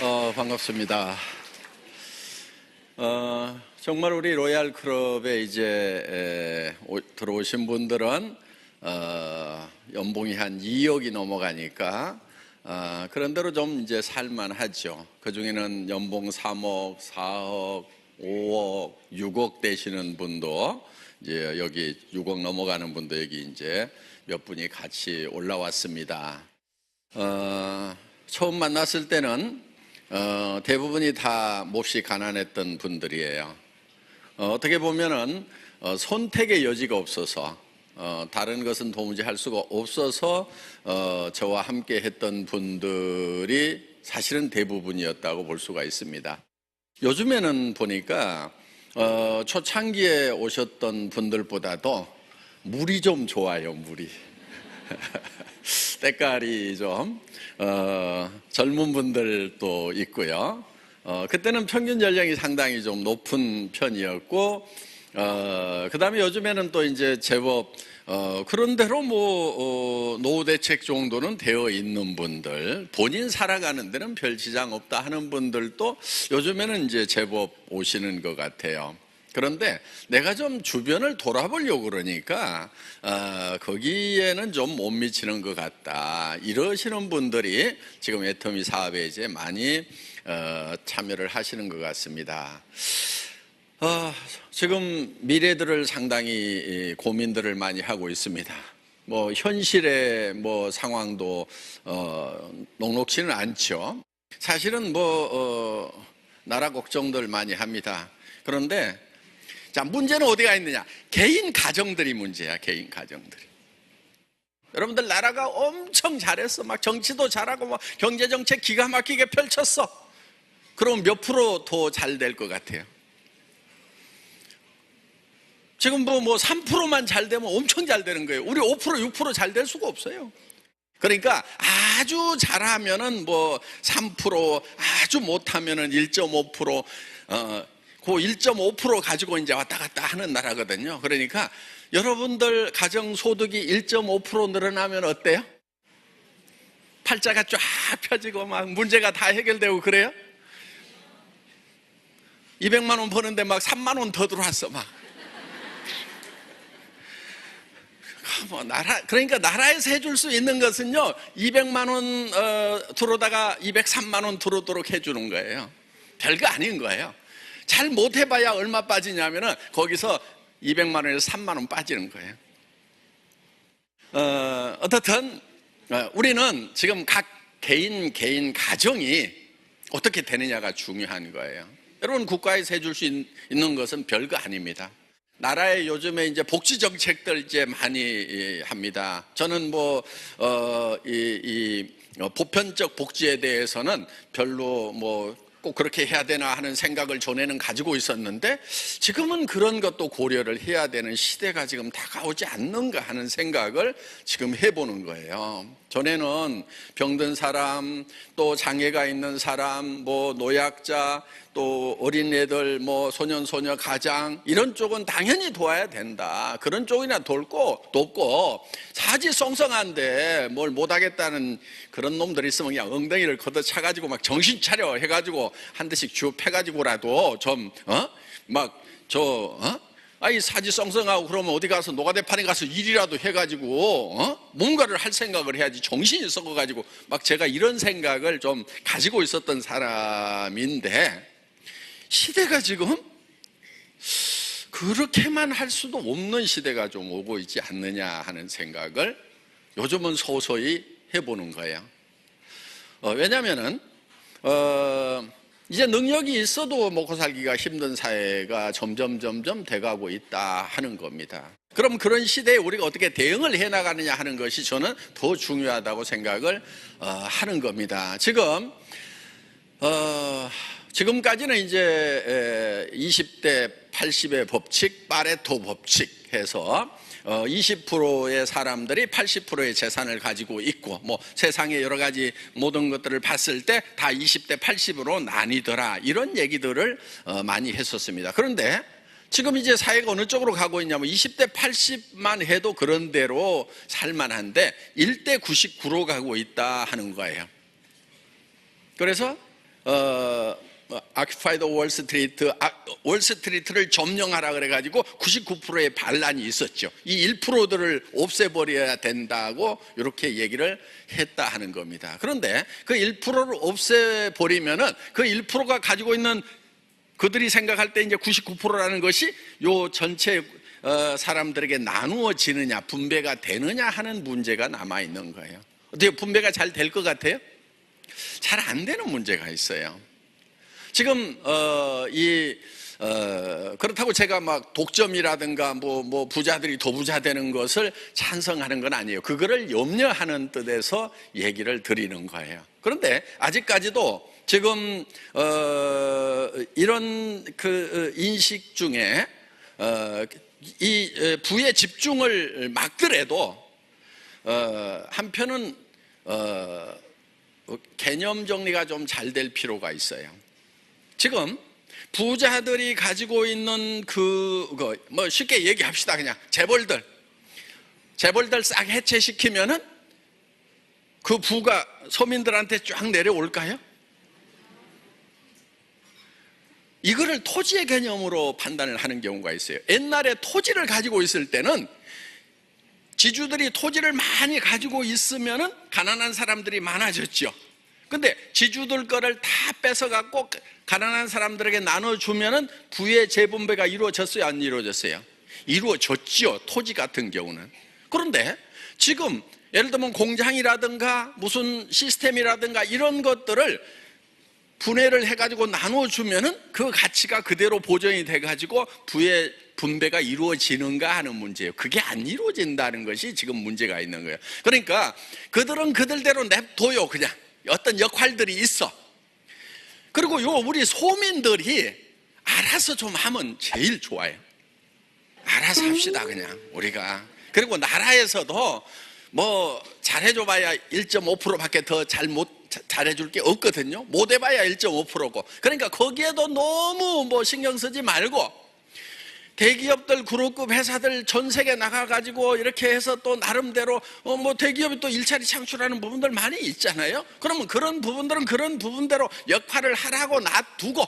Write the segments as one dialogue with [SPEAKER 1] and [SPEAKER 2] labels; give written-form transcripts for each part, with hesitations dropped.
[SPEAKER 1] 반갑습니다. 정말 우리 로얄 클럽에 이제 들어오신 분들은 연봉이 한 2억이 넘어가니까 그런 대로 좀 이제 살만하죠. 그 중에는 연봉 3억, 4억, 5억, 6억 되시는 분도 이제 여기 6억 넘어가는 분도 여기 이제 몇 분이 같이 올라왔습니다. 처음 만났을 때는 대부분이 다 몹시 가난했던 분들이에요. 어떻게 보면은 선택의 여지가 없어서 다른 것은 도무지 할 수가 없어서 저와 함께 했던 분들이 사실은 대부분이었다고 볼 수가 있습니다. 요즘에는 보니까 초창기에 오셨던 분들보다도 물이 좀 좋아요. 물이 때깔이 좀 젊은 분들도 있고요. 그때는 평균 연령이 상당히 좀 높은 편이었고, 그 다음에 요즘에는 또 이제 제법 그런대로 뭐 노후 대책 정도는 되어 있는 분들, 본인 살아가는 데는 별 지장 없다 하는 분들도 요즘에는 이제 제법 오시는 것 같아요. 그런데 내가 좀 주변을 돌아보려고 그러니까 거기에는 좀 못 미치는 것 같다, 이러시는 분들이 지금 애터미 사업에 이제 많이 참여를 하시는 것 같습니다. 지금 미래들을 상당히 고민들을 많이 하고 있습니다. 뭐 현실의 뭐 상황도 녹록지는 않죠. 사실은 뭐 나라 걱정들 많이 합니다. 그런데 자, 문제는 어디가 있느냐? 개인 가정들이 문제야. 개인 가정들이. 여러분들 나라가 엄청 잘했어. 막 정치도 잘하고 막 경제정책 기가 막히게 펼쳤어. 그럼 몇 프로 더 잘 될 것 같아요? 지금 뭐 3%만 잘 되면 엄청 잘 되는 거예요. 우리 5%, 6% 잘 될 수가 없어요. 그러니까 아주 잘하면은 뭐 3%, 아주 못하면은 1.5%, 그 1.5% 가지고 이제 왔다 갔다 하는 나라거든요. 그러니까 여러분들 가정소득이 1.5% 늘어나면 어때요? 팔자가 쫙 펴지고 막 문제가 다 해결되고 그래요? 200만 원 버는데 막 3만 원 더 들어왔어 막. 그러니까 나라에서 해줄 수 있는 것은요, 200만 원 들어오다가 203만 원 들어오도록 해주는 거예요. 별거 아닌 거예요. 잘 못해봐야 얼마 빠지냐면은 거기서 200만 원에서 3만 원 빠지는 거예요. 어떻든 우리는 지금 각 개인 가정이 어떻게 되느냐가 중요한 거예요. 여러분, 국가에서 해줄 수 있는 것은 별거 아닙니다. 나라의 요즘에 이제 복지 정책들 이제 많이 합니다. 저는 뭐 보편적 복지에 대해서는 별로 뭐 꼭 그렇게 해야 되나 하는 생각을 전에는 가지고 있었는데, 지금은 그런 것도 고려를 해야 되는 시대가 지금 다가오지 않는가 하는 생각을 지금 해보는 거예요. 전에는 병든 사람, 또 장애가 있는 사람, 뭐 노약자, 또 어린애들, 뭐 소년소녀 가장, 이런 쪽은 당연히 도와야 된다. 그런 쪽이나 돕고 사지성성한데 뭘 못하겠다는 그런 놈들이 있으면 그냥 엉덩이를 걷어차가지고 막 정신 차려 해가지고 한 대씩 주 패가지고라도 좀 아이 사지성성하고 그러면 어디 가서 노가대판에 가서 일이라도 해가지고 뭔가를 할 생각을 해야지. 정신이 썩어가지고 막 제가 이런 생각을 좀 가지고 있었던 사람인데, 시대가 지금 그렇게만 할 수도 없는 시대가 좀 오고 있지 않느냐 하는 생각을 요즘은 서서히 해보는 거예요. 왜냐면은 이제 능력이 있어도 먹고 살기가 힘든 사회가 점점 돼가고 있다 하는 겁니다. 그럼 그런 시대에 우리가 어떻게 대응을 해나가느냐 하는 것이 저는 더 중요하다고 생각을 하는 겁니다. 지금까지는 이제 20대 80의 법칙, 파레토 법칙 해서 20%의 사람들이 80%의 재산을 가지고 있고, 뭐 세상의 여러 가지 모든 것들을 봤을 때 다 20대 80으로 나뉘더라, 이런 얘기들을 많이 했었습니다. 그런데 지금 이제 사회가 어느 쪽으로 가고 있냐면 20대 80만 해도 그런 대로 살만한데 1대 99로 가고 있다 하는 거예요. 그래서 아큐파이드 월스트리트, 월스트리트를 점령하라 그래가지고 99%의 반란이 있었죠. 이 1%들을 없애버려야 된다고 이렇게 얘기를 했다 하는 겁니다. 그런데 그 1%를 없애버리면은 그 1%가 가지고 있는, 그들이 생각할 때 이제 99%라는 것이 요 전체 사람들에게 나누어지느냐, 분배가 되느냐 하는 문제가 남아있는 거예요. 어떻게 분배가 잘 될 것 같아요? 잘 안 되는 문제가 있어요. 지금 그렇다고 제가 막 독점이라든가 뭐 부자들이 더 부자 되는 것을 찬성하는 건 아니에요. 그거를 염려하는 뜻에서 얘기를 드리는 거예요. 그런데 아직까지도 지금 이런 그 인식 중에 이 부의 집중을 막더라도 한편은 개념 정리가 좀 잘 될 필요가 있어요. 지금 부자들이 가지고 있는 그거 뭐 쉽게 얘기합시다. 그냥 재벌들 싹 해체시키면은 그 부가 서민들한테 쫙 내려올까요? 이거를 토지의 개념으로 판단을 하는 경우가 있어요. 옛날에 토지를 가지고 있을 때는 지주들이 토지를 많이 가지고 있으면은 가난한 사람들이 많아졌죠. 근데 지주들 거를 다 뺏어갖고 가난한 사람들에게 나눠주면은 부의 재분배가 이루어졌어요? 안 이루어졌어요? 이루어졌죠. 토지 같은 경우는. 그런데 지금 예를 들면 공장이라든가 무슨 시스템이라든가 이런 것들을 분해를 해가지고 나눠주면은 그 가치가 그대로 보존이 돼가지고 부의 분배가 이루어지는가 하는 문제예요. 그게 안 이루어진다는 것이 지금 문제가 있는 거예요. 그러니까 그들은 그들대로 냅둬요. 그냥 어떤 역할들이 있어. 그리고 우리 소민들이 알아서 좀 하면 제일 좋아요. 알아서 합시다 그냥 우리가. 그리고 나라에서도 뭐 잘해줘봐야 1.5%밖에 더 잘해줄 게 없거든요. 못해봐야 1.5%고. 그러니까 거기에도 너무 뭐 신경 쓰지 말고 대기업들, 그룹급 회사들 전 세계 나가가지고 이렇게 해서 또 나름대로 뭐 대기업이 또 일자리 창출하는 부분들 많이 있잖아요. 그러면 그런 부분들은 그런 부분대로 역할을 하라고 놔두고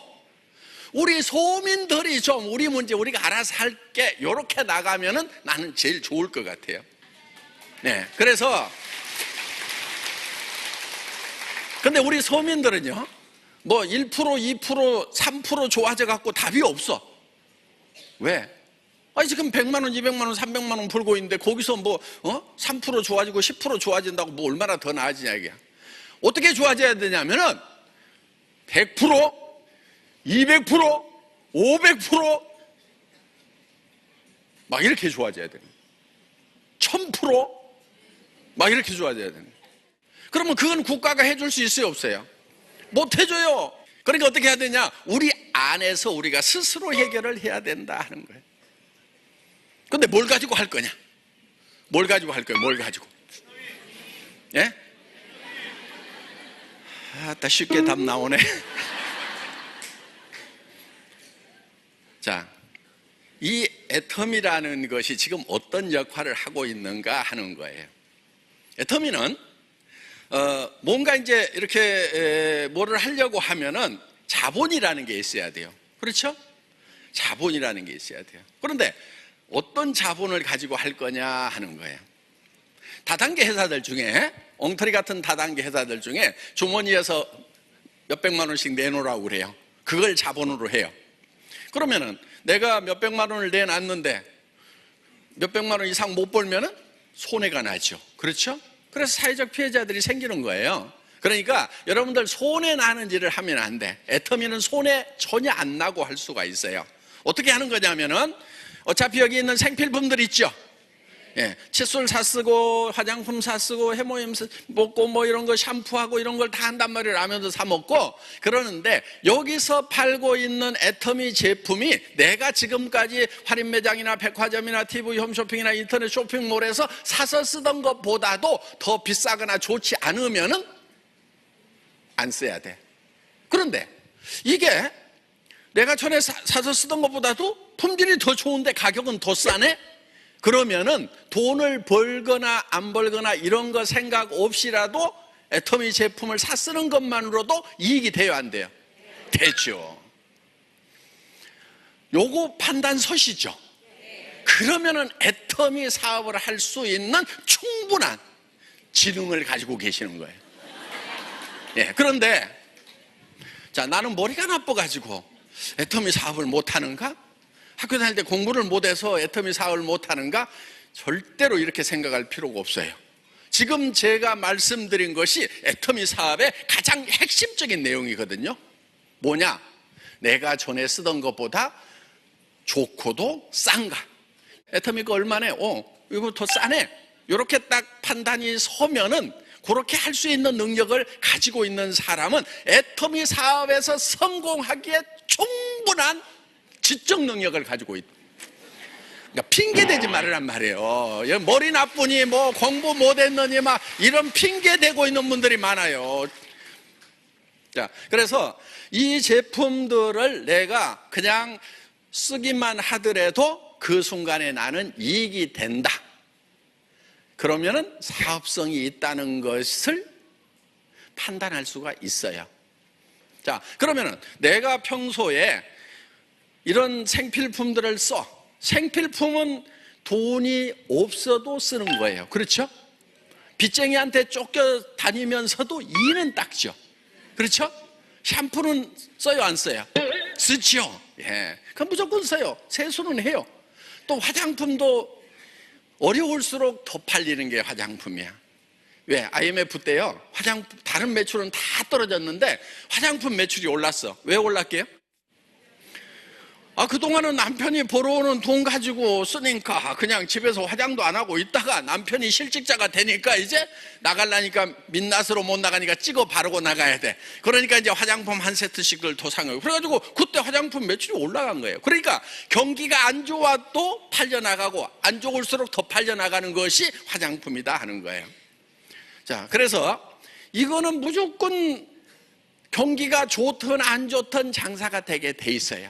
[SPEAKER 1] 우리 소민들이 좀 우리 문제 우리가 알아서 할게 이렇게 나가면은 나는 제일 좋을 것 같아요. 네, 그래서 근데 우리 서민들은요, 뭐 1%, 2%, 3% 좋아져 갖고 답이 없어. 왜? 아니 지금 100만 원, 200만 원, 300만 원 벌고 있는데 거기서 뭐 3% 좋아지고 10% 좋아진다고 뭐 얼마나 더 나아지냐 이게. 어떻게 좋아져야 되냐면은 100%, 200%, 500% 막 이렇게 좋아져야 되는 거예요. 1000% 막 이렇게 좋아져야 되는 거예요. 그러면 그건 국가가 해줄 수 있어요, 없어요? 못 해줘요. 그러니까 어떻게 해야 되냐? 우리 안에서 우리가 스스로 해결을 해야 된다 하는 거예요. 근데 뭘 가지고 할 거냐? 뭘 가지고 할 거예요? 뭘 가지고? 예? 딱 쉽게 답 나오네. 자, 이 애터미라는 것이 지금 어떤 역할을 하고 있는가 하는 거예요. 애터미는 뭔가 이제 이렇게 뭐를 하려고 하면은 자본이라는 게 있어야 돼요. 그렇죠? 자본이라는 게 있어야 돼요. 그런데 어떤 자본을 가지고 할 거냐 하는 거예요. 다단계 회사들 중에, 엉터리 같은 다단계 회사들 중에 주머니에서 몇백만 원씩 내놓으라고 그래요. 그걸 자본으로 해요. 그러면은 내가 몇백만 원을 내놨는데 몇백만 원 이상 못 벌면은 손해가 나죠. 그렇죠? 그래서 사회적 피해자들이 생기는 거예요. 그러니까 여러분들 손해 나는 일을 하면 안 돼. 애터미는 손해 전혀 안 나고 할 수가 있어요. 어떻게 하는 거냐면은 어차피 여기 있는 생필품들 있죠. 예, 칫솔 사쓰고 화장품 사쓰고 해모임 먹고 뭐 이런 거 샴푸하고 이런 걸 다 한단 말이에요. 라면도 사 먹고 그러는데 여기서 팔고 있는 애터미 제품이 내가 지금까지 할인 매장이나 백화점이나 TV 홈쇼핑이나 인터넷 쇼핑몰에서 사서 쓰던 것보다도 더 비싸거나 좋지 않으면은 안 써야 돼. 그런데 이게 내가 전에 사서 쓰던 것보다도 품질이 더 좋은데 가격은 더 싸네? 그러면은 돈을 벌거나 안 벌거나 이런 거 생각 없이라도 애터미 제품을 사 쓰는 것만으로도 이익이 돼요, 안 돼요? 되죠. 요거 판단 서시죠. 그러면은 애터미 사업을 할 수 있는 충분한 지능을 가지고 계시는 거예요. 예, 그런데 자, 나는 머리가 나빠가지고 애터미 사업을 못하는가? 학교 다닐 때 공부를 못해서 애터미 사업을 못하는가? 절대로 이렇게 생각할 필요가 없어요. 지금 제가 말씀드린 것이 애터미 사업의 가장 핵심적인 내용이거든요. 뭐냐? 내가 전에 쓰던 것보다 좋고도 싼가? 애터미가 얼마네? 이거 더 싸네. 이렇게 딱 판단이 서면은 그렇게 할 수 있는 능력을 가지고 있는 사람은 애터미 사업에서 성공하기에 충분한 지적 능력을 가지고 있다. 그러니까 핑계대지 말으란 말이에요. 머리 나쁘니 뭐 공부 못했느니 막 이런 핑계대고 있는 분들이 많아요. 자, 그래서 이 제품들을 내가 그냥 쓰기만 하더라도 그 순간에 나는 이익이 된다. 그러면은 사업성이 있다는 것을 판단할 수가 있어요. 자, 그러면은 내가 평소에 이런 생필품들을 써. 생필품은 돈이 없어도 쓰는 거예요. 그렇죠? 빚쟁이한테 쫓겨 다니면서도 이는 닦죠. 그렇죠? 샴푸는 써요, 안 써요? 쓰죠. 예. 그럼 무조건 써요. 세수는 해요. 또 화장품도 어려울수록 더 팔리는 게 화장품이야. 왜? IMF 때요, 다른 매출은 다 떨어졌는데 화장품 매출이 올랐어. 왜 올랐게요? 그동안은 남편이 벌어오는 돈 가지고 쓰니까 그냥 집에서 화장도 안 하고 있다가 남편이 실직자가 되니까 이제 나가려니까 민낯으로 못 나가니까 찍어 바르고 나가야 돼. 그러니까 이제 화장품 한 세트씩을 더 산 거예요. 그래가지고 그때 화장품 매출이 올라간 거예요. 그러니까 경기가 안 좋아도 팔려나가고 안 좋을수록 더 팔려나가는 것이 화장품이다 하는 거예요. 자, 그래서 이거는 무조건 경기가 좋든 안 좋든 장사가 되게 돼 있어요.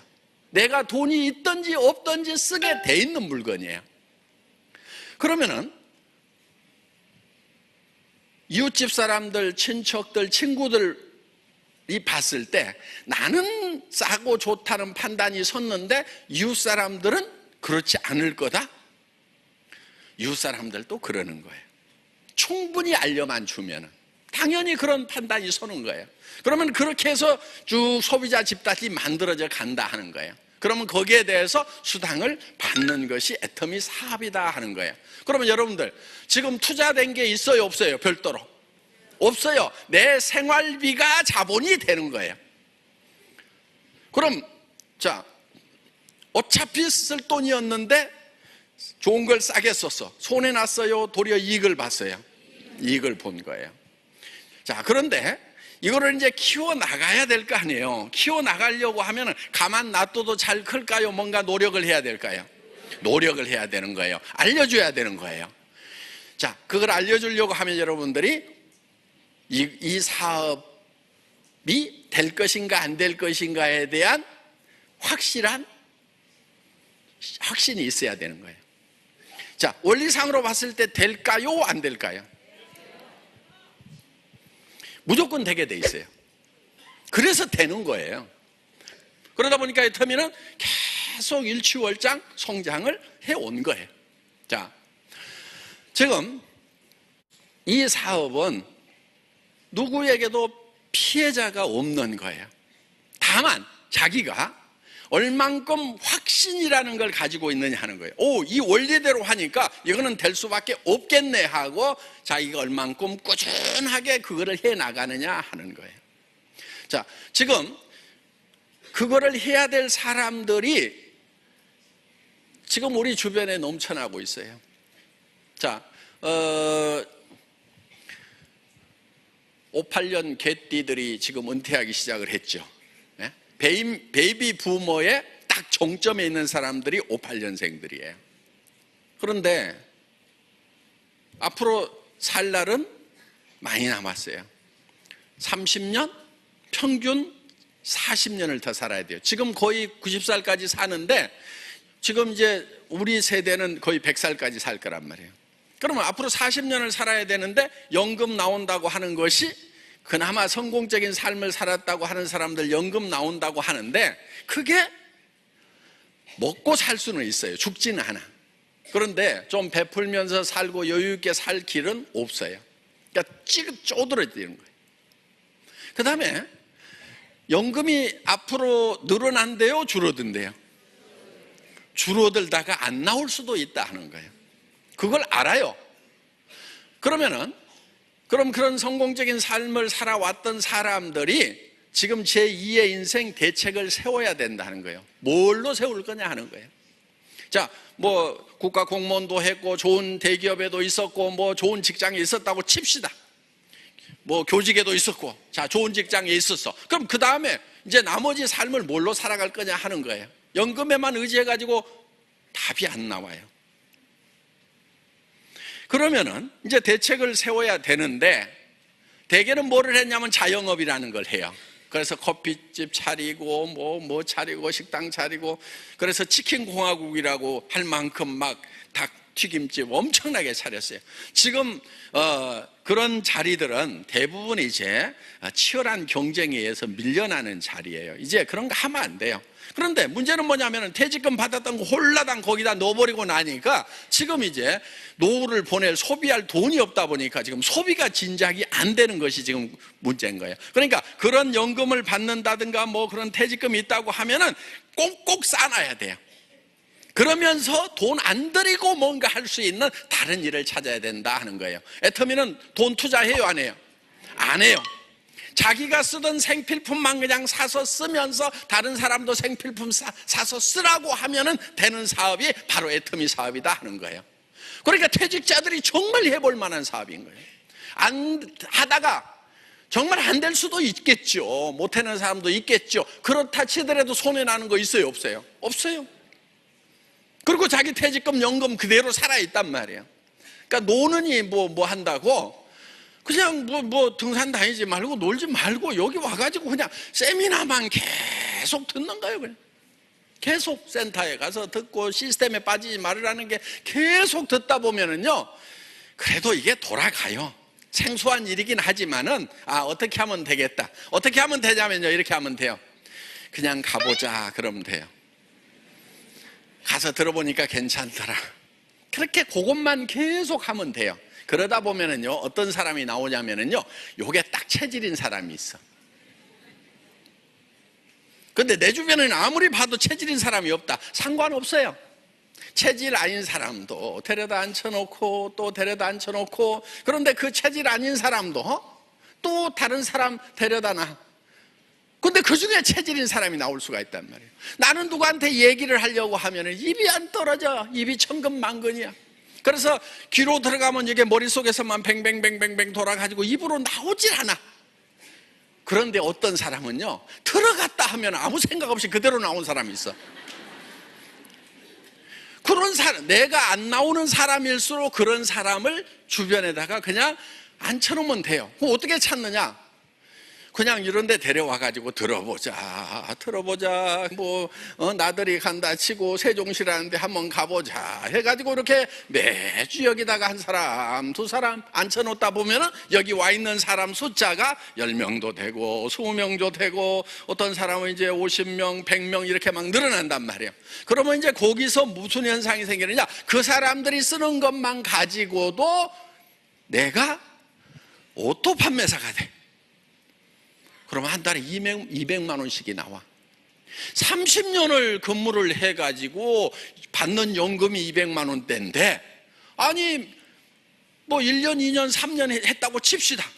[SPEAKER 1] 내가 돈이 있든지 없든지 쓰게 돼 있는 물건이에요. 그러면은 이웃집 사람들, 친척들, 친구들이 봤을 때 나는 싸고 좋다는 판단이 섰는데 이웃 사람들은 그렇지 않을 거다? 이웃 사람들도 그러는 거예요. 충분히 알려만 주면은 당연히 그런 판단이 서는 거예요. 그러면 그렇게 해서 쭉 소비자 집단이 만들어져 간다 하는 거예요. 그러면 거기에 대해서 수당을 받는 것이 애터미 사업이다 하는 거예요. 그러면 여러분들 지금 투자된 게 있어요, 없어요? 별도로? 없어요. 내 생활비가 자본이 되는 거예요. 그럼 자, 어차피 쓸 돈이었는데 좋은 걸 싸게 썼어. 손해 났어요? 도리어 이익을 봤어요? 이익을 본 거예요. 자, 그런데 이거를 이제 키워나가야 될 거 아니에요. 키워나가려고 하면 가만 놔둬도 잘 클까요? 뭔가 노력을 해야 될까요? 노력을 해야 되는 거예요. 알려줘야 되는 거예요. 자, 그걸 알려주려고 하면 여러분들이 이 사업이 될 것인가 안 될 것인가에 대한 확신이 있어야 되는 거예요. 자, 원리상으로 봤을 때 될까요? 안 될까요? 무조건 되게 돼 있어요. 그래서 되는 거예요. 그러다 보니까 애터미는 계속 일취월장 성장을 해온 거예요. 자, 지금 이 사업은 누구에게도 피해자가 없는 거예요. 다만 자기가 얼만큼 확신이라는 걸 가지고 있느냐 하는 거예요. 이 원리대로 하니까 이거는 될 수밖에 없겠네 하고 자기가 얼만큼 꾸준하게 그거를 해 나가느냐 하는 거예요. 자, 지금 그거를 해야 될 사람들이 지금 우리 주변에 넘쳐나고 있어요. 자, 58년 개띠들이 지금 은퇴하기 시작을 했죠. 베이비 부모의 딱 정점에 있는 사람들이 58년생들이에요. 그런데 앞으로 살 날은 많이 남았어요. 30년, 평균 40년을 더 살아야 돼요. 지금 거의 90살까지 사는데 지금 이제 우리 세대는 거의 100살까지 살 거란 말이에요. 그러면 앞으로 40년을 살아야 되는데 연금 나온다고 하는 것이, 그나마 성공적인 삶을 살았다고 하는 사람들 연금 나온다고 하는데, 그게 먹고 살 수는 있어요. 죽지는 않아. 그런데 좀 베풀면서 살고 여유 있게 살 길은 없어요. 그러니까 쪼들어지는 거예요. 그 다음에 연금이 앞으로 늘어난대요, 줄어든대요? 줄어들다가 안 나올 수도 있다 하는 거예요. 그걸 알아요. 그러면 그런 성공적인 삶을 살아왔던 사람들이 지금 제2의 인생 대책을 세워야 된다는 거예요. 뭘로 세울 거냐 하는 거예요. 자, 뭐 국가 공무원도 했고 좋은 대기업에도 있었고 뭐 좋은 직장에 있었다고 칩시다. 뭐 교직에도 있었고, 자, 좋은 직장에 있었어. 그럼 그 다음에 이제 나머지 삶을 뭘로 살아갈 거냐 하는 거예요. 연금에만 의지해가지고 답이 안 나와요. 그러면은 이제 대책을 세워야 되는데, 대개는 뭐를 했냐면 자영업이라는 걸 해요. 그래서 커피집 차리고 뭐 차리고 식당 차리고, 그래서 치킨 공화국이라고 할 만큼 막 닭튀김집 엄청나게 차렸어요. 지금 그런 자리들은 대부분 이제 치열한 경쟁에 의해서 밀려나는 자리예요. 이제 그런 거 하면 안 돼요. 그런데 문제는 뭐냐면 퇴직금 받았던 거 홀라당 거기다 넣어버리고 나니까 지금 이제 노후를 보낼, 소비할 돈이 없다 보니까 지금 소비가 진작이 안 되는 것이 지금 문제인 거예요. 그러니까 그런 연금을 받는다든가 뭐 그런 퇴직금이 있다고 하면은 꼭꼭 싸놔야 돼요. 그러면서 돈 안 들이고 뭔가 할 수 있는 다른 일을 찾아야 된다 하는 거예요. 애터미는 돈 투자해요, 안 해요? 안 해요. 자기가 쓰던 생필품만 그냥 사서 쓰면서 다른 사람도 생필품 사서 쓰라고 하면은 되는 사업이 바로 애터미 사업이다 하는 거예요. 그러니까 퇴직자들이 정말 해볼 만한 사업인 거예요. 안 하다가 정말 안 될 수도 있겠죠. 못하는 사람도 있겠죠. 그렇다 치더라도 손해나는 거 있어요, 없어요? 없어요. 그리고 자기 퇴직금, 연금 그대로 살아있단 말이에요. 그러니까 노느니 뭐 한다고 그냥 뭐 등산 다니지 말고 놀지 말고 여기 와가지고 그냥 세미나만 계속 듣는 거예요. 그냥 계속 센터에 가서 듣고 시스템에 빠지지 말으라는 게 계속 듣다 보면은요, 그래도 이게 돌아가요. 생소한 일이긴 하지만은 어떻게 하면 되겠다. 어떻게 하면 되냐면요, 이렇게 하면 돼요. 그냥 가보자 그러면 돼요. 가서 들어보니까 괜찮더라. 그렇게 그것만 계속 하면 돼요. 그러다 보면은요, 어떤 사람이 나오냐면은요, 요게 딱 체질인 사람이 있어. 근데 내 주변에는 아무리 봐도 체질인 사람이 없다. 상관없어요. 체질 아닌 사람도 데려다 앉혀놓고 또 데려다 앉혀놓고, 그런데 그 체질 아닌 사람도 또 다른 사람 데려다 놔. 근데 그 중에 체질인 사람이 나올 수가 있단 말이에요. 나는 누구한테 얘기를 하려고 하면 입이 안 떨어져. 입이 천근만근이야. 그래서 귀로 들어가면 이게 머릿속에서만 뱅뱅뱅뱅뱅 돌아가지고 입으로 나오질 않아. 그런데 어떤 사람은요, 들어갔다 하면 아무 생각 없이 그대로 나온 사람이 있어. 그런 사람, 내가 안 나오는 사람일수록 그런 사람을 주변에다가 그냥 앉혀놓으면 돼요. 그럼 어떻게 찾느냐? 그냥 이런 데 데려와가지고 들어보자. 나들이 간다 치고 세종시라는데 한번 가보자 해가지고 이렇게 매주 여기다가 한 사람, 두 사람 앉혀놓다 보면은 여기 와 있는 사람 숫자가 10명도 되고 20명도 되고, 어떤 사람은 이제 50명, 100명 이렇게 막 늘어난단 말이에요. 그러면 이제 거기서 무슨 현상이 생기느냐? 그 사람들이 쓰는 것만 가지고도 내가 오토 판매사가 돼. 그러면 한 달에 200만 원씩이 나와. 30년을 근무를 해가지고 받는 연금이 200만 원대인데, 아니 뭐 1년, 2년, 3년 했다고 칩시다.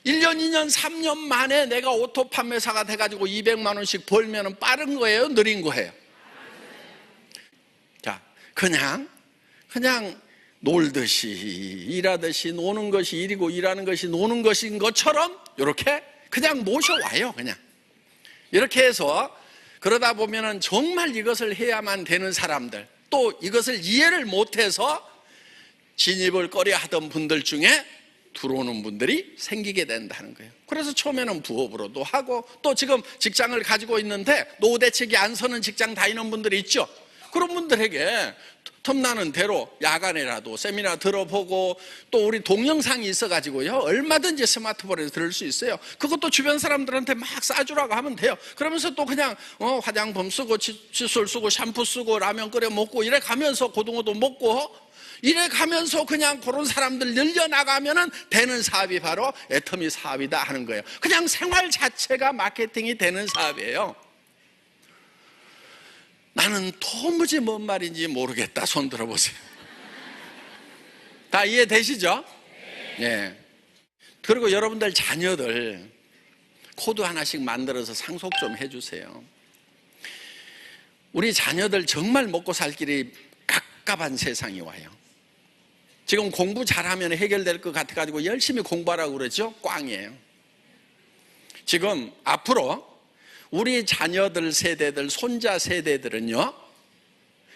[SPEAKER 1] 1년, 2년, 3년 만에 내가 오토 판매사가 돼가지고 200만 원씩 벌면 빠른 거예요, 느린 거예요? 자, 그냥 놀듯이 일하듯이, 노는 것이 일이고 일하는 것이 노는 것인 것처럼 이렇게 그냥 모셔와요. 그냥 이렇게 해서, 그러다 보면은 정말 이것을 해야만 되는 사람들, 또 이것을 이해를 못해서 진입을 꺼려 하던 분들 중에 들어오는 분들이 생기게 된다는 거예요. 그래서 처음에는 부업으로도 하고, 또 지금 직장을 가지고 있는데 노후 대책이 안 서는 직장 다니는 분들이 있죠. 그런 분들에게 틈나는 대로 야간에라도 세미나 들어보고, 또 우리 동영상이 있어가지고요, 얼마든지 스마트폰에서 들을 수 있어요. 그것도 주변 사람들한테 막 쏴주라고 하면 돼요. 그러면서 또 그냥 화장품 쓰고 칫솔 쓰고 샴푸 쓰고 라면 끓여 먹고 이래 가면서 고등어도 먹고 이래 가면서 그냥 그런 사람들 늘려나가면은 되는 사업이 바로 애터미 사업이다 하는 거예요. 그냥 생활 자체가 마케팅이 되는 사업이에요. 나는 도무지 뭔 말인지 모르겠다. 손 들어보세요. 다 이해되시죠? 네. 그리고 여러분들 자녀들 코드 하나씩 만들어서 상속 좀 해주세요. 우리 자녀들 정말 먹고 살 길이 갑갑한 세상이 와요. 지금 공부 잘하면 해결될 것 같아가지고 열심히 공부하라고 그러죠? 꽝이에요. 지금 앞으로 우리 자녀들 세대들, 손자 세대들은요,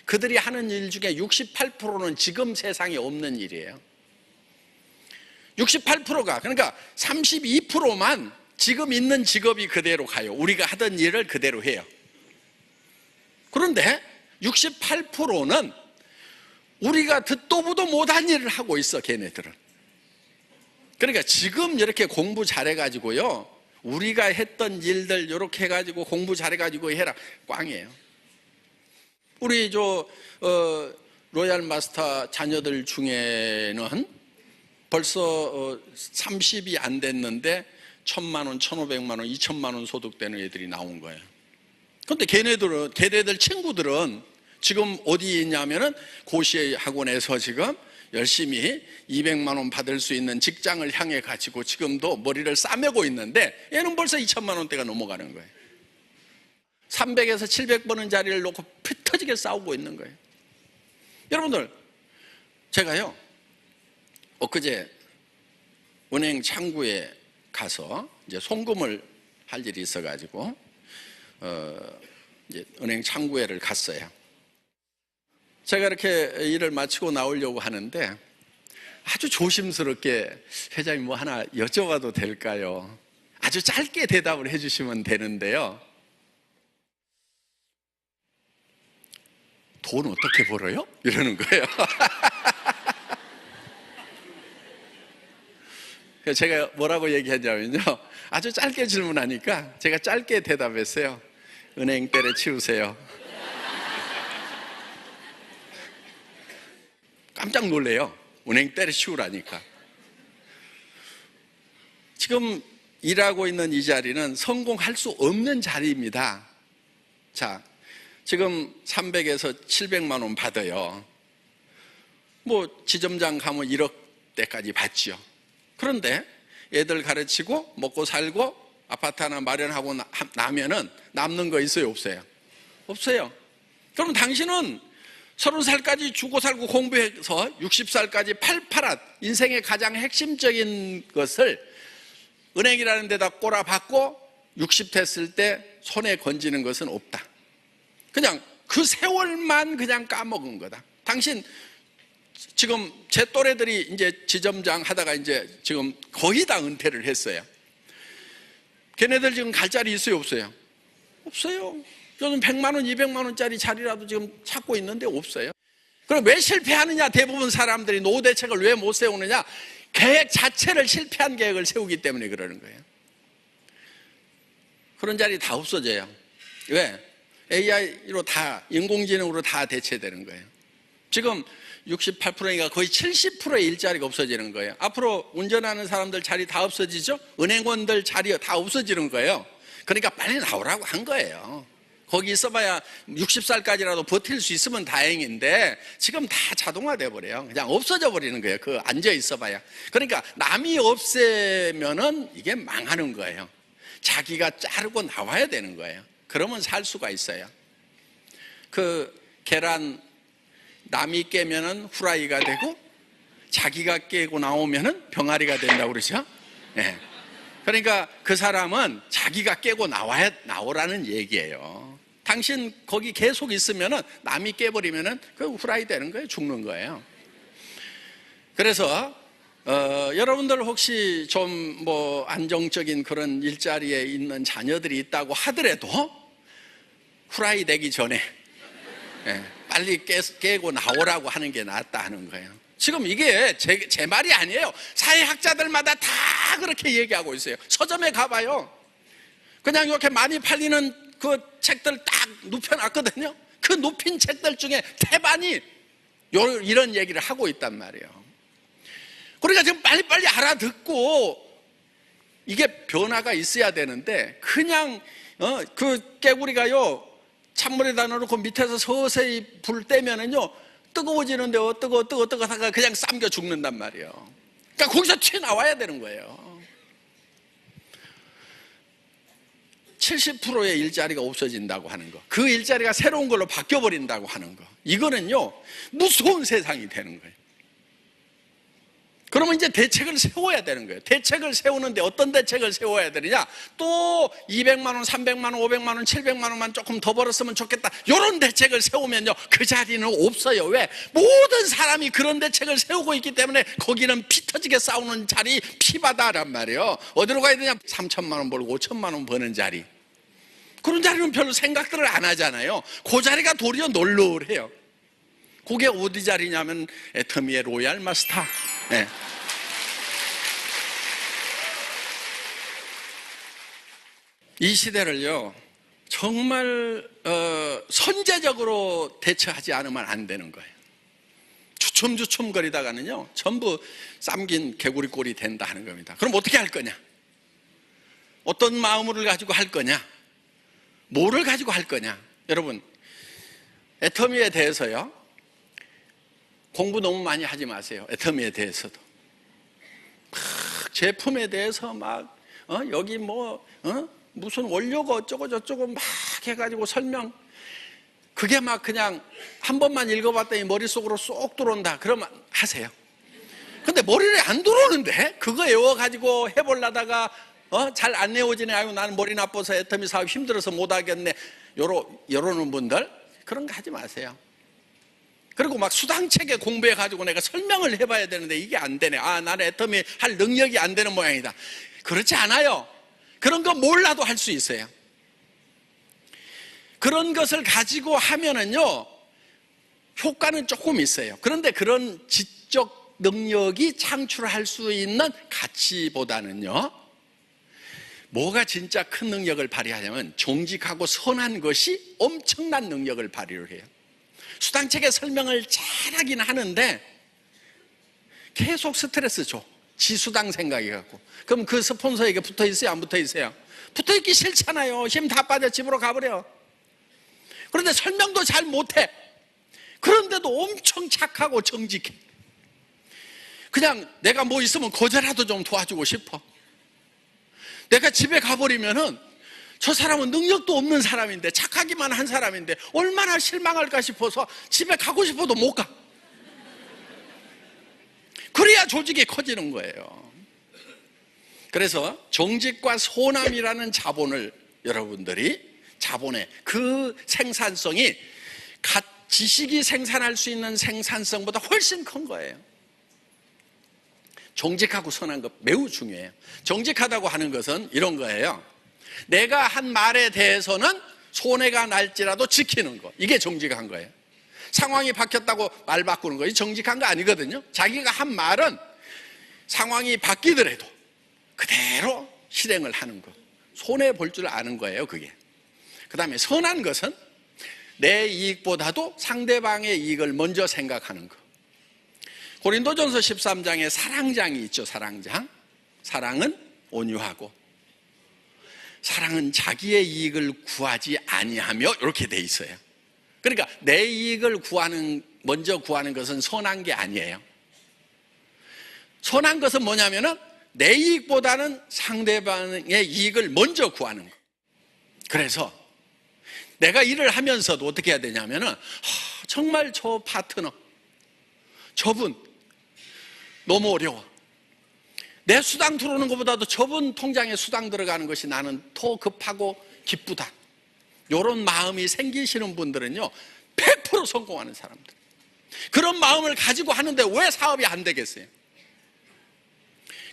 [SPEAKER 1] 그들이 하는 일 중에 68%는 지금 세상에 없는 일이에요. 68%가, 그러니까 32%만 지금 있는 직업이 그대로 가요. 우리가 하던 일을 그대로 해요. 그런데 68%는 우리가 듣도 보도 못한 일을 하고 있어, 걔네들은. 그러니까 지금 이렇게 공부 잘해가지고요, 우리가 했던 일들 이렇게 해가지고 공부 잘해가지고 해라, 꽝이에요. 우리 로얄 마스터 자녀들 중에는 벌써 30이 안 됐는데 1,000만 원, 1,500만 원, 2,000만 원 소득되는 애들이 나온 거예요. 그런데 걔네들 친구들은 지금 어디 있냐면은 고시 학원에서 지금 열심히 200만 원 받을 수 있는 직장을 향해 가지고 지금도 머리를 싸매고 있는데, 얘는 벌써 2천만 원대가 넘어가는 거예요. 300에서 700 버는 자리를 놓고 피 터지게 싸우고 있는 거예요. 여러분들, 제가요 엊그제 은행 창구에 가서 이제 송금을 할 일이 있어가지고 이제 은행 창구에를 갔어요. 제가 이렇게 일을 마치고 나오려고 하는데 아주 조심스럽게, 회장님 뭐 하나 여쭤봐도 될까요? 아주 짧게 대답을 해주시면 되는데요, 돈 어떻게 벌어요? 이러는 거예요. 제가 뭐라고 얘기하냐면요, 아주 짧게 질문하니까 제가 짧게 대답했어요. 은행 때려치우세요. 깜짝 놀래요. 은행 때려치우라니까. 지금 일하고 있는 이 자리는 성공할 수 없는 자리입니다. 자, 지금 300에서 700만 원 받아요. 뭐 지점장 가면 1억대까지 받죠. 그런데 애들 가르치고 먹고 살고 아파트 하나 마련하고 나면은 남는 거 있어요, 없어요? 없어요. 그럼 당신은 30살까지 죽고 살고 공부해서 60살까지 팔팔한 인생의 가장 핵심적인 것을 은행이라는 데다 꼬라박고 60 됐을 때 손에 건지는 것은 없다. 그냥 그 세월만 그냥 까먹은 거다. 당신 지금 제 또래들이 이제 지점장 하다가 이제 지금 거의 다 은퇴를 했어요. 걔네들 지금 갈 자리 있어요, 없어요? 없어요. 저는 100만 원, 200만 원짜리 자리라도 지금 찾고 있는데 없어요. 그럼 왜 실패하느냐? 대부분 사람들이 노후 대책을 왜 못 세우느냐? 계획 자체를 실패한 계획을 세우기 때문에 그러는 거예요. 그런 자리 다 없어져요. 왜? AI로 다, 인공지능으로 다 대체되는 거예요. 지금 68%니까 거의 70%의 일자리가 없어지는 거예요. 앞으로 운전하는 사람들 자리 다 없어지죠? 은행원들 자리 다 없어지는 거예요. 그러니까 빨리 나오라고 한 거예요. 거기 있어봐야 60살까지라도 버틸 수 있으면 다행인데 지금 다 자동화돼 버려요. 그냥 없어져 버리는 거예요. 그 앉아 있어봐야. 그러니까 남이 없애면은 이게 망하는 거예요. 자기가 자르고 나와야 되는 거예요. 그러면 살 수가 있어요. 그 계란 남이 깨면은 후라이가 되고 자기가 깨고 나오면은 병아리가 된다고 그러죠. 네. 그러니까 그 사람은 자기가 깨고 나오라는 얘기예요. 당신 거기 계속 있으면은 남이 깨버리면은 그 후라이 되는 거예요. 죽는 거예요. 그래서 여러분들 혹시 좀 뭐 안정적인 그런 일자리에 있는 자녀들이 있다고 하더라도 후라이 되기 전에 빨리 깨고 나오라고 하는 게 낫다 하는 거예요. 지금 이게 제 말이 아니에요. 사회학자들마다 다 그렇게 얘기하고 있어요. 서점에 가봐요. 그냥 이렇게 많이 팔리는 그 책들 딱 눕혀놨거든요. 그 눕힌 책들 중에 태반이 이런 얘기를 하고 있단 말이에요. 그러니까 지금 빨리빨리 알아듣고 이게 변화가 있어야 되는데, 그냥 그 깨구리가요 찬물에다 넣어놓고 밑에서 서서히 불 떼면은요 뜨거워지는데요, 뜨거워 하다가 그냥 삶겨 죽는단 말이에요. 그러니까 거기서 튀어나와야 되는 거예요. 70%의 일자리가 없어진다고 하는 거, 그 일자리가 새로운 걸로 바뀌어버린다고 하는 거, 이거는요 무서운 세상이 되는 거예요. 그러면 이제 대책을 세워야 되는 거예요. 대책을 세우는데 어떤 대책을 세워야 되느냐? 또 200만 원, 300만 원, 500만 원, 700만 원만 조금 더 벌었으면 좋겠다, 이런 대책을 세우면요 그 자리는 없어요. 왜? 모든 사람이 그런 대책을 세우고 있기 때문에 거기는 피 터지게 싸우는 자리, 피바다란 말이에요. 어디로 가야 되냐? 3천만 원 벌고 5천만 원 버는 자리, 그런 자리는 별로 생각들을 안 하잖아요. 그 자리가 도리어 널널해요. 그게 어디 자리냐면 애터미의 로얄 마스터. 네. 이 시대를요 정말 선제적으로 대처하지 않으면 안 되는 거예요. 주춤주춤 거리다가는요 전부 삶긴 개구리 꼴이 된다 하는 겁니다. 그럼 어떻게 할 거냐? 어떤 마음을 가지고 할 거냐? 뭐를 가지고 할 거냐? 여러분, 애터미에 대해서요 공부 너무 많이 하지 마세요. 애터미에 대해서도 제품에 대해서 막 여기 뭐 무슨 원료가 어쩌고 저쩌고 막 해가지고 설명, 그게 막 그냥 한 번만 읽어봤더니 머릿속으로 쏙 들어온다 그러면 하세요. 근데 머리에 안 들어오는데 그거 외워가지고 해보려다가 잘 안 외워지네, 아유 나는 머리 나빠서 애터미 사업 힘들어서 못하겠네, 요러는 분들 그런 거 하지 마세요. 그리고 막 수당책에 공부해가지고 내가 설명을 해봐야 되는데 이게 안 되네, 아 나는 애터미 할 능력이 안 되는 모양이다, 그렇지 않아요. 그런 거 몰라도 할 수 있어요. 그런 것을 가지고 하면은요 효과는 조금 있어요. 그런데 그런 지적 능력이 창출할 수 있는 가치보다는요 뭐가 진짜 큰 능력을 발휘하냐면 정직하고 선한 것이 엄청난 능력을 발휘를 해요. 수당책에 설명을 잘하긴 하는데 계속 스트레스 줘, 지수당 생각해갖고. 그럼 그 스폰서에게 붙어 있어요, 안 붙어 있어요? 붙어 있기 싫잖아요. 힘 다 빠져 집으로 가버려. 그런데 설명도 잘 못해. 그런데도 엄청 착하고 정직해. 그냥 내가 뭐 있으면 거제라도 좀 도와주고 싶어. 내가 집에 가버리면은 저 사람은 능력도 없는 사람인데, 착하기만 한 사람인데 얼마나 실망할까 싶어서 집에 가고 싶어도 못 가. 그래야 조직이 커지는 거예요. 그래서 정직과 선함이라는 자본을 여러분들이, 자본의 그 생산성이 지식이 생산할 수 있는 생산성보다 훨씬 큰 거예요. 정직하고 선한 것 매우 중요해요. 정직하다고 하는 것은 이런 거예요. 내가 한 말에 대해서는 손해가 날지라도 지키는 거, 이게 정직한 거예요. 상황이 바뀌었다고 말 바꾸는 거, 이 정직한 거 아니거든요. 자기가 한 말은 상황이 바뀌더라도 그대로 실행을 하는 거, 손해 볼 줄 아는 거예요, 그게. 그 다음에 선한 것은 내 이익보다도 상대방의 이익을 먼저 생각하는 거. 고린도전서 13장에 사랑장이 있죠. 사랑장. 사랑은 온유하고 사랑은 자기의 이익을 구하지 아니하며, 이렇게 돼 있어요. 그러니까 내 이익을 먼저 구하는 것은 선한 게 아니에요. 선한 것은 뭐냐면은 내 이익보다는 상대방의 이익을 먼저 구하는 거. 그래서 내가 일을 하면서도 어떻게 해야 되냐면은 정말 저 파트너, 저분 너무 어려워. 내 수당 들어오는 것보다도 저분 통장에 수당 들어가는 것이 나는 더 급하고 기쁘다, 이런 마음이 생기시는 분들은요 100% 성공하는 사람들. 그런 마음을 가지고 하는데 왜 사업이 안 되겠어요?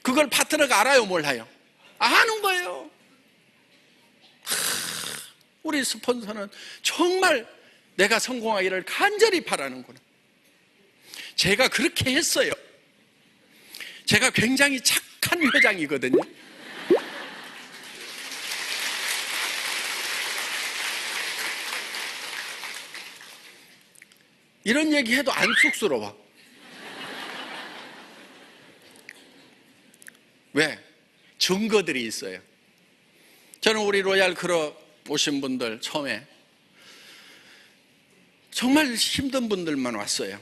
[SPEAKER 1] 그걸 파트너가 알아요, 몰라요? 아는 거예요. 우리 스폰서는 정말 내가 성공하기를 간절히 바라는구나. 제가 그렇게 했어요. 제가 굉장히 착한 회장이거든요. 이런 얘기해도 안 쑥스러워. 왜? 증거들이 있어요. 저는 우리 로얄 클럽 오신 분들 처음에 정말 힘든 분들만 왔어요.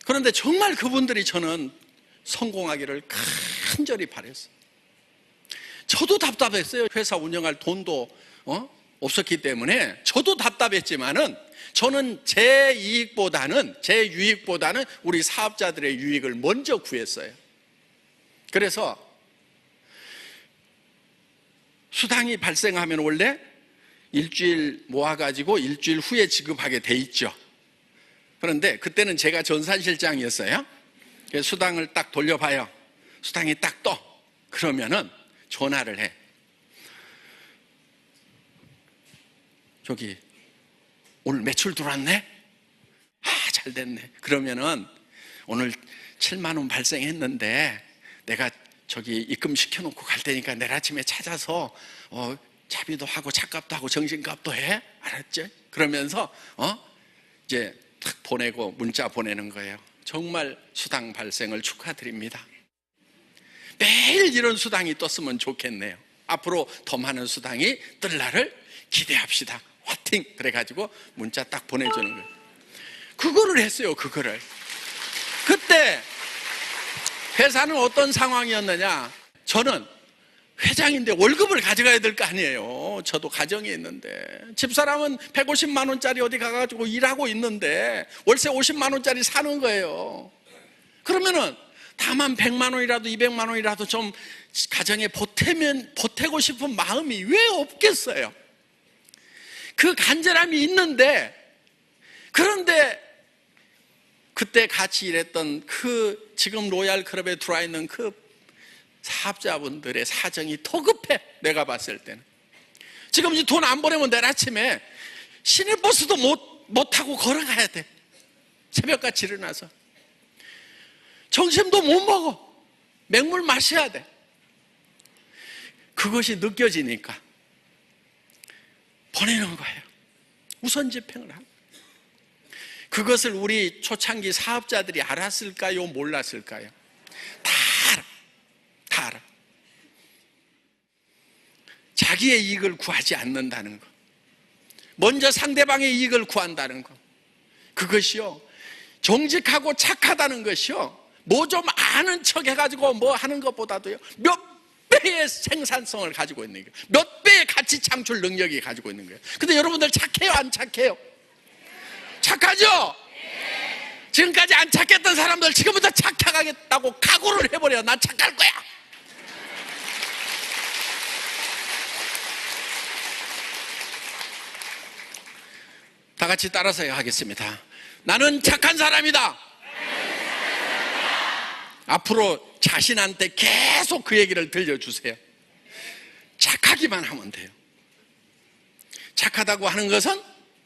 [SPEAKER 1] 그런데 정말 그분들이 저는 성공하기를 간절히 바랬어요. 저도 답답했어요. 회사 운영할 돈도 없었기 때문에 저도 답답했지만은 저는 제 이익보다는, 제 유익보다는 우리 사업자들의 유익을 먼저 구했어요. 그래서 수당이 발생하면 원래 일주일 모아가지고 일주일 후에 지급하게 돼 있죠. 그런데 그때는 제가 전산실장이었어요. 그래서 수당을 딱 돌려봐요. 수당이 딱 떠. 그러면은 전화를 해. 저기 오늘 매출 들어왔네? 잘 됐네. 그러면은 오늘 7만 원 발생했는데 내가 저기 입금 시켜놓고 갈 테니까 내일 아침에 찾아서 차비도 하고 차값도 하고 정신값도 해. 알았지? 그러면서 이제 탁 보내고 문자 보내는 거예요. 정말 수당 발생을 축하드립니다. 매일 이런 수당이 떴으면 좋겠네요. 앞으로 더 많은 수당이 뜰 날을 기대합시다. 화팅! 그래가지고 문자 딱 보내주는 거예요. 그거를 했어요. 그거를. 그때 회사는 어떤 상황이었느냐? 저는 회장인데 월급을 가져가야 될 거 아니에요. 저도 가정이 있는데 집사람은 150만 원짜리 어디 가가지고 일하고 있는데 월세 50만 원짜리 사는 거예요. 그러면은 다만 100만 원이라도 200만 원이라도 좀 가정에 보태고 싶은 마음이 왜 없겠어요? 그 간절함이 있는데, 그런데 그때 같이 일했던 그 지금 로얄 클럽에 들어와 있는 그 사업자분들의 사정이 더 급해. 내가 봤을 때는 지금 이 돈 안 보내면 내일 아침에 시내버스도 못 타고 걸어가야 돼. 새벽같이 일어나서 점심도 못 먹어. 맹물 마셔야 돼. 그것이 느껴지니까 보내는 거예요. 우선 집행을 하고. 그것을 우리 초창기 사업자들이 알았을까요? 몰랐을까요? 다 알아. 자기의 이익을 구하지 않는다는 거, 먼저 상대방의 이익을 구한다는 거, 그것이요 정직하고 착하다는 것이요 뭐 좀 아는 척 해가지고 뭐 하는 것보다도요 몇 배의 생산성을 가지고 있는 거예요. 몇 배의 가치 창출 능력이 가지고 있는 거예요. 근데 여러분들 착해요? 안 착해요? 착하죠? 지금까지 안 착했던 사람들 지금부터 착하겠다고 각오를 해버려. 난 착할 거야. 다 같이 따라서 하겠습니다. 나는 착한 사람이다. 앞으로 자신한테 계속 그 얘기를 들려주세요. 착하기만 하면 돼요. 착하다고 하는 것은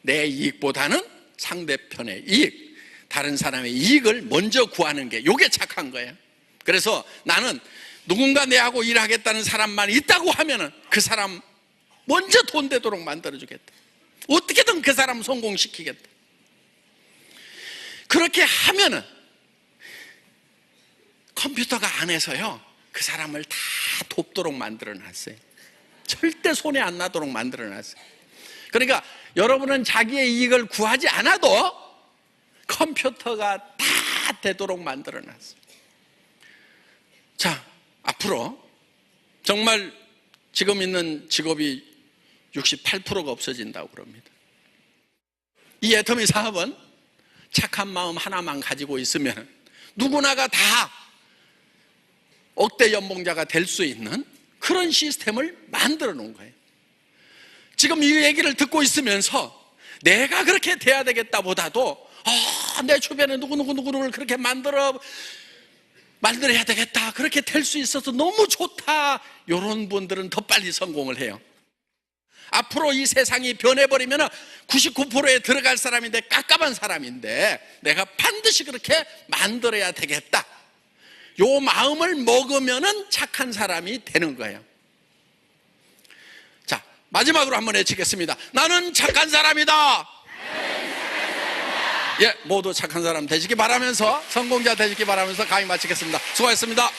[SPEAKER 1] 내 이익보다는 상대편의 이익, 다른 사람의 이익을 먼저 구하는 게, 이게 착한 거예요. 그래서 나는 누군가 내하고 일하겠다는 사람만 있다고 하면은 그 사람 먼저 돈 되도록 만들어주겠다. 어떻게든 그 사람 성공시키겠다. 그렇게 하면은 컴퓨터가 안에서요 그 사람을 다 돕도록 만들어 놨어요. 절대 손에 안 나도록 만들어 놨어요. 그러니까 여러분은 자기의 이익을 구하지 않아도 컴퓨터가 다 되도록 만들어 놨어요. 자, 앞으로 정말 지금 있는 직업이 68%가 없어진다고 그럽니다. 이 애터미 사업은 착한 마음 하나만 가지고 있으면 누구나가 다 억대 연봉자가 될 수 있는 그런 시스템을 만들어 놓은 거예요. 지금 이 얘기를 듣고 있으면서 내가 그렇게 돼야 되겠다 보다도 내 주변에 누구누구를 그렇게 만들어야 되겠다, 그렇게 될 수 있어서 너무 좋다, 이런 분들은 더 빨리 성공을 해요. 앞으로 이 세상이 변해버리면 99%에 들어갈 사람인데, 깝깝한 사람인데 내가 반드시 그렇게 만들어야 되겠다, 요 마음을 먹으면은 착한 사람이 되는 거예요. 자, 마지막으로 한번 외치겠습니다. 나는 착한 사람이다. 예, 모두 착한 사람 되시기 바라면서, 성공자 되시기 바라면서 강의 마치겠습니다. 수고하셨습니다.